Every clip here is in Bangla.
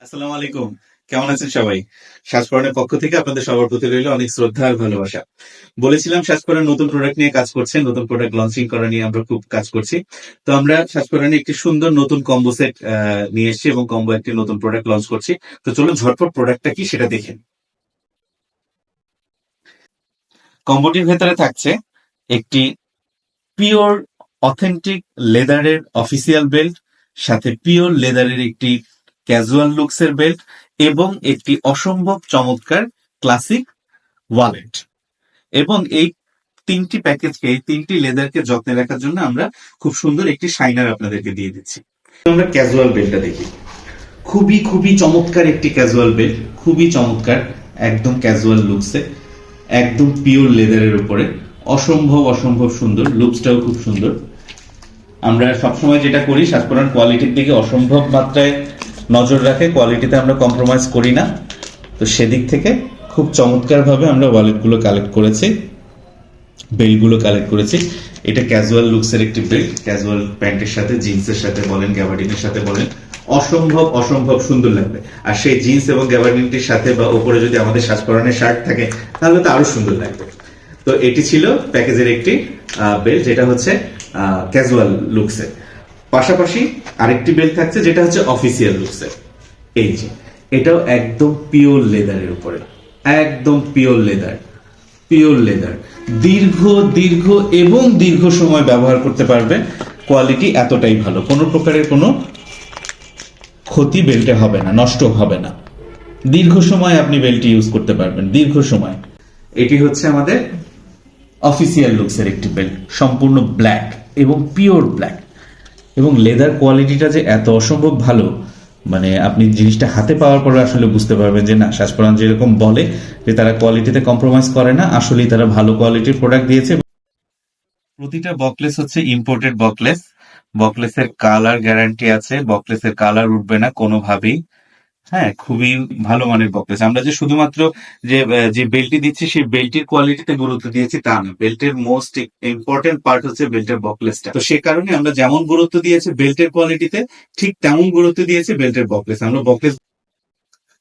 আসসালামু আলাইকুম। কেমন আছেন সবাই? সাজপরনের পক্ষ থেকে আপনাদের সবার প্রতি রইল অনেক শ্রদ্ধা আর ভালোবাসা। বলেছিলাম সাজপরন নতুন প্রোডাক্ট নিয়ে কাজ করছে, নতুন প্রোডাক্ট লঞ্চিং করা নিয়ে আমরা খুব কাজ করছি। তো আমরা সাজপরনে একটি সুন্দর নতুন কম্বো সেট নিয়ে এসেছি এবং কম্বো একটি নতুন প্রোডাক্ট লঞ্চ করছি। তো চলুন ঝটপট প্রোডাক্টটা কি সেটা দেখেন। কম্বোটির ভেতরে থাকছে একটি পিওর অথেন্টিক লেদারের অফিসিয়াল বেল্ট, সাথে পিওর লেদারের একটি ক্যাজুয়াল লুকসের বেল্ট এবং একটি অসম্ভব চমৎকার ক্লাসিক ওয়ালেট। এবং এই তিনটি প্যাকেজকে, এই তিনটি লেদারকে যত্নে রাখার জন্য আমরা খুব সুন্দর একটি শাইনার আপনাদেরকে দিয়ে দিচ্ছি। আমরা ক্যাজুয়াল বেল্টটা দেখি। খুবই খুবই চমৎকার একটি ক্যাজুয়াল বেল্ট, খুবই চমৎকার, একদম ক্যাজুয়াল লুকসে, একদম পিওর লেদারের উপরে, অসম্ভব অসম্ভব সুন্দর, লুকসটাও খুব সুন্দর। আমরা সবসময় যেটা করি, সাজপরান কোয়ালিটির দিকে অসম্ভব মাত্রায় নজর রাখে, কোয়ালিটিতে আমরা কম্প্রোমাইজ করি না। তো সেদিক থেকে খুব চমৎকার ভাবে আমরা ওয়ালেটগুলো কালেক্ট করেছি, বেল্টগুলো কালেক্ট করেছি। এটা ক্যাজুয়াল লুকসের একটি বেল্ট, ক্যাজুয়াল প্যান্টের সাথে, জিন্সের সাথে বলেন, গ্যাবার্ডিনের সাথে বলেন, অসম্ভব অসম্ভব সুন্দর লাগবে। আর সেই জিন্স এবং গ্যাবার্ডিনটির সাথে বা উপরে যদি আমাদের সাজপরানের শার্ট থাকে তাহলে তো আরো সুন্দর লাগবে। তো এটি ছিল প্যাকেজের একটি বেল্ট, যেটা হচ্ছে ক্যাজুয়াল লুকসের। পাশাপাশি আরেকটি বেল্ট থাকছে যেটা হচ্ছে অফিসিয়াল লুকসের। এই যে এটাও একদম পিওর লেদারের উপরে, একদম পিওর লেদার, পিওর লেদার, দীর্ঘ দীর্ঘ এবং দীর্ঘ সময় ব্যবহার করতে পারবে। কোয়ালিটি এতটাই ভালো, কোনো প্রকারের কোনো ক্ষতি বেল্টে হবে না, নষ্ট হবে না। দীর্ঘ সময় আপনি বেল্ট ইউজ করতে পারবেন, দীর্ঘ সময়। এটি হচ্ছে আমাদের অফিসিয়াল লুকসের একটি বেল্ট, সম্পূর্ণ ব্ল্যাক এবং পিওর ব্ল্যাক। এবং লেদার কোয়ালিটিটা যে এত অসম্ভব ভালো, মানে আপনি জিনিসটা হাতে পাওয়ার পরে আসলে বুঝতে পারবেন যে না, সাজপরান যেরকম বলে যে তারা কোয়ালিটিতে কম্প্রোমাইজ করে না, আসলেই তারা ভালো কোয়ালিটির প্রোডাক্ট দিয়েছে। প্রতিটা বকলেস হচ্ছে ইম্পোর্টেড বকলেস, বকলেসের কালার গ্যারান্টি আছে, বকলেসের কালার উঠবে না কোনোভাবেই। হ্যাঁ, খুবই ভালো মানের বকলেস। আমরা যে শুধুমাত্র যে বেল্টটি দিচ্ছি সেই বেল্টের কোয়ালিটিতে গুরুত্ব দিয়েছি তা না, বেল্টের মোস্ট ইম্পর্টেন্ট পার্ট হচ্ছে বেল্টের বকলেসটা। তো সে কারণে আমরা যেমন গুরুত্ব দিয়েছি বেল্টের কোয়ালিটিতে, ঠিক তেমন গুরুত্ব দিয়েছি বেল্টের বকলেস। আমরা বকলেস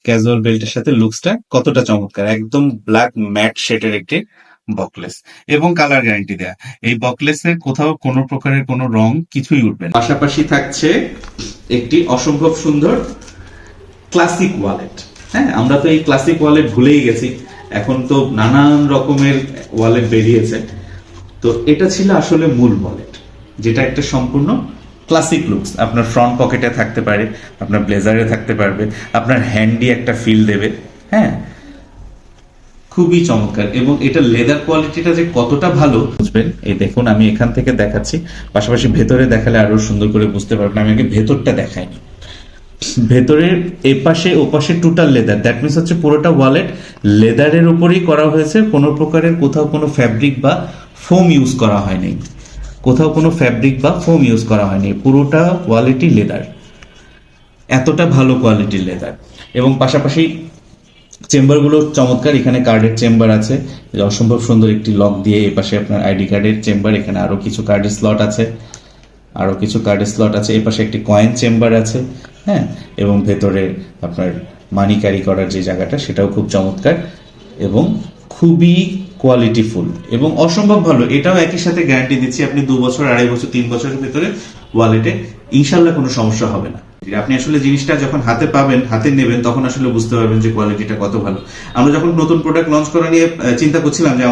ক্যাজুয়াল বেল্টের সাথে লুকসটা কতটা চমৎকার, একদম ব্ল্যাক ম্যাট শেডের একটি বকলেস এবং কালার গ্যারান্টি দেয়া। এই বকলেসের কোথাও কোনো প্রকারের কোনো রং কিছুই উঠবে না। পাশাপাশি থাকছে একটি অসম্ভব সুন্দর ক্লাসিক ওয়ালেট। হ্যাঁ, আমরা তো এই ক্লাসিক ওয়ালেট ভুলেই গেছি, এখন তো নানান রকমের ওয়ালেট বেরিয়েছে। তো এটা ছিল আসলে মূল ওয়ালেট, যেটা একটা সম্পূর্ণ ক্লাসিক লুকস। আপনার ফ্রন্ট পকেটে থাকতে পারে, আপনার ব্লেজারে থাকতে পারবে, আপনার হ্যান্ডি একটা ফিল দেবে। হ্যাঁ, খুবই চমৎকার। এবং এটা লেদার কোয়ালিটিটা যে কতটা ভালো বুঝবেন, এই দেখুন আমি এখান থেকে দেখাচ্ছি, পাশাপাশি ভেতরে দেখালে আরো সুন্দর করে বুঝতে পারবেন। আমি আগে ভেতরটা দেখাইনি। ভেতরের এপাশে ওপাশে টোটাল লেদার, দ্যাট মিনস হচ্ছে পুরোটা ওয়ালেট লেদারের উপরেই করা হয়েছে, কোনো প্রকারের কোথাও কোনো ফ্যাব্রিক বা ফোম ইউজ করা হয়নি, কোথাও কোনো ফ্যাব্রিক বা ফোম ইউজ করা হয়নি, পুরোটা ওয়ালেটই লেদার, এতটা ভালো কোয়ালিটির লেদার। এবং পাশাপাশি চেম্বারগুলো চমৎকার, এখানে কার্ডের চেম্বার আছে, অসম্ভব সুন্দর একটি লক দিয়ে। এপাশে আপনার আইডি কার্ডের চেম্বার, এখানে আরো কিছু কার্ডের স্লট আছে, আরো কিছু কার্ডের স্লট আছে। এপাশে একটি কয়েন চেম্বার আছে। হ্যাঁ, এবং ভেতরে আপনার মানি ক্যারি করার যে জায়গাটা, সেটাও খুব চমৎকার এবং খুবই কোয়ালিটিফুল এবং অসম্ভব ভালো। এটাও একই সাথে গ্যারান্টি দিচ্ছি, আপনি 2 বছর, 2.5 বছর, 3 বছরের ভেতরে ওয়ালেটে ইনশাল্লাহ কোনো সমস্যা হবে না। আপনি আসলে জিনিসটা যখন হাতে পাবেন, হাতে নেবেন, তখন আসলে বুঝতে পারবেন যে কোয়ালিটিটা কত ভালো। আমরা যখন নতুন প্রোডাক্ট লঞ্চ করা নিয়ে চিন্তা করছিলাম যে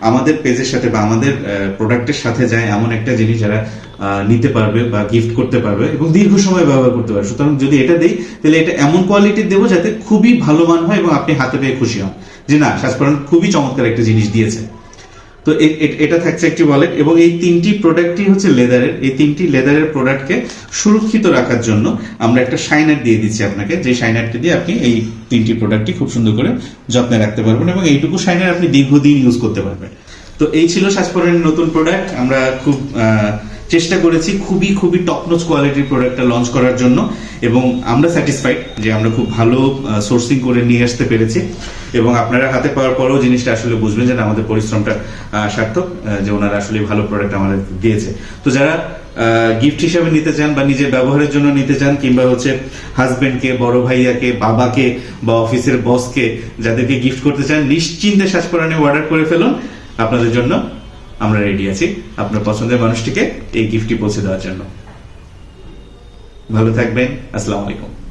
আমাদের পেজের সাথে বা আমাদের প্রোডাক্টের সাথে যায় এমন একটা জিনিস যারা নিতে পারবে বা গিফট করতে পারবে এবং দীর্ঘ সময় ব্যবহার করতে পারবে। সুতরাং যদি এটা দেই তাহলে এটা এমন কোয়ালিটির দেবো যাতে খুবই ভালো মান হয় এবং আপনি হাতে পেয়ে খুশি হন যে না, সাজপরান খুবই চমৎকার একটা জিনিস দিয়েছে। তো এটা থাকছে একটি ওয়ালেট এবং এই তিনটি প্রোডাক্টই হচ্ছে লেদারের। এই তিনটি লেদারের প্রোডাক্টকে সুরক্ষিত রাখার জন্য আমরা একটা শাইনার দিয়ে দিচ্ছি আপনাকে, যে শাইনারটি দিয়ে আপনি এই তিনটি প্রোডাক্টই খুব সুন্দর করে যত্নে রাখতে পারবেন এবং এইটুকু শাইনার আপনি দীর্ঘদিন ইউজ করতে পারবেন। তো এই ছিল সাজপরানের নতুন প্রোডাক্ট। আমরা খুব চেষ্টা করেছি খুবই খুবই টপ নচ কোয়ালিটির প্রোডাক্টটা লঞ্চ করার জন্য এবং আমরা স্যাটিসফাইড যে আমরা খুব ভালো সোর্সিং করে নিয়ে আসতে পেরেছি। এবং আপনারা হাতে পাওয়ার পরেও জিনিসটা আসলে বুঝবেন যে আমাদের পরিশ্রমটা সার্থক, যে ওনারা আসলে ভালো প্রোডাক্ট আমাদের দিয়েছে। তো যারা গিফট হিসেবে নিতে চান বা নিজের ব্যবহারের জন্য নিতে চান, কিংবা হচ্ছে হাজবেন্ডকে, বড় ভাইয়াকে, বাবাকে বা অফিসের বসকে যাদেরকে গিফট করতে চান, নিশ্চিন্তে শ্বাসপ্রাণে অর্ডার করে ফেলুন। আপনাদের জন্য আমরা রেডি আছি আপনার পছন্দের মানুষটিকে এই গিফটটি পৌঁছে দেওয়ার জন্য। ভালো থাকবেন। আসসালামু আলাইকুম।